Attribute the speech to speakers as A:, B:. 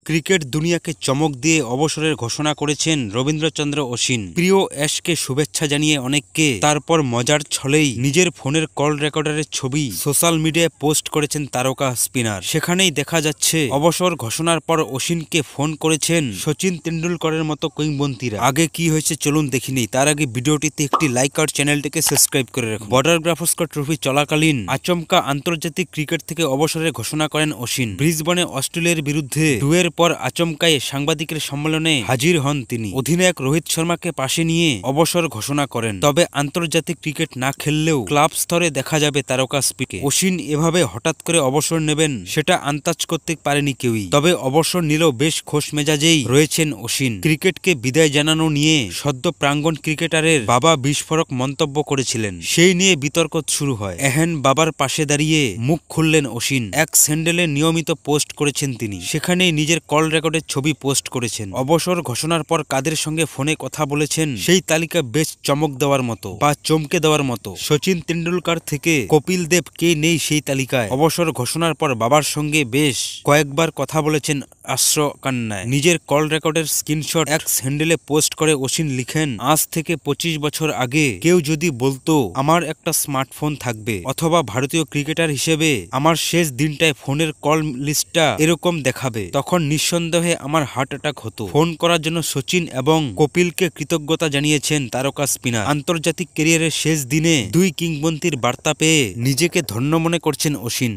A: Cricket দুনিয়াকে চমক দিয়ে অবসরের ঘোষণা করেছেন রবীন্দ্রচন্দ্র অশ্বিন। প্রিয় অ্যাশকে শুভেচ্ছা জানিয়ে অনেককে তারপর মজার ছলেই নিজের ফোনের কল রেকর্ডারের ছবি সোশ্যাল মিডিয়ায় পোস্ট করেছেন তারকা স্পিনার। সেখানেই দেখা যাচ্ছে অবসর ঘোষণার পর অশ্বিনকে ফোন করেছেন সচিন তেন্ডুলকরের মতো কিংবদন্তিরা। আগে কি হয়েছে চলুন দেখিনি, তার আগে ভিডিওটিতে একটি লাইক আর চ্যানেলটিকে সাবস্ক্রাইব করে রাখুন। বর্ডার গাভাস্কর ট্রফি চলাকালীন আচমকা আন্তর্জাতিক ক্রিকেট থেকে অবসরের ঘোষণা করেন অশ্বিন। ব্রিসবেনে অস্ট্রেলিয়ার বিরুদ্ধে ডুয়ের পর আচমকাই সাংবাদিকের সম্মেলনে হাজির হন তিনি। অধিনায়ক রোহিত শর্মাকে পাশে নিয়ে অবসর ঘোষণা করেন। তবে আন্তর্জাতিক ক্রিকেট না খেললেও ক্লাব স্তরে দেখা যাবে তারকা স্পিকে। অশ্বিন এভাবে হঠাৎ করে অবসর নেবেন সেটা আন্দাজ করতে পারেনি কেউই। তবে অবসর নিলেও বেশ খোশ মেজাজেই রয়েছেন অশ্বিন। ক্রিকেটকে বিদায় জানানো নিয়ে সদ্য প্রাঙ্গণ ক্রিকেটারের বাবা বিস্ফোরক মন্তব্য করেছিলেন, সেই নিয়ে বিতর্ক শুরু হয়। এহেন বাবার পাশে দাঁড়িয়ে মুখ খুললেন অশ্বিন। এক স্যান্ডেলে নিয়মিত পোস্ট করেছেন তিনি, সেখানেই নিজের কল রেকর্ডের ছবি পোস্ট করেছেন। অবসর ঘোষণার পর কাদের সঙ্গে ফোনে কথা বলেছেন সেই তালিকা বেশ চমক দেওয়ার মতো বা চমকে দেওয়ার মতো। সচিন তেন্ডুলকর থেকে কপিল দেব কে নেই সেই তালিকায়। অবসর ঘোষণার পর বাবার সঙ্গে বেশ কয়েকবার কথা বলেছেন আশ্রকান্নায়। নিজের কল রেকর্ডের স্ক্রিনশট এক হ্যান্ডেলে পোস্ট করে অশ্বিন লিখেন, আজ থেকে 25 বছর আগে কেউ যদি বলতো আমার একটা স্মার্টফোন থাকবে অথবা ভারতীয় ক্রিকেটার হিসেবে আমার শেষ দিনটায় ফোনের কল লিস্টটা এরকম দেখাবে, তখন নিঃসন্দেহে আমার হার্ট অ্যাটাক হতো। ফোন করার জন্য সচিন এবং কপিলকে কৃতজ্ঞতা জানিয়েছেন তারকা স্পিনার। আন্তর্জাতিক ক্যারিয়ারের শেষ দিনে দুই কিংবদন্তির বার্তা পেয়ে নিজেকে ধন্য মনে করছেন অশ্বিন।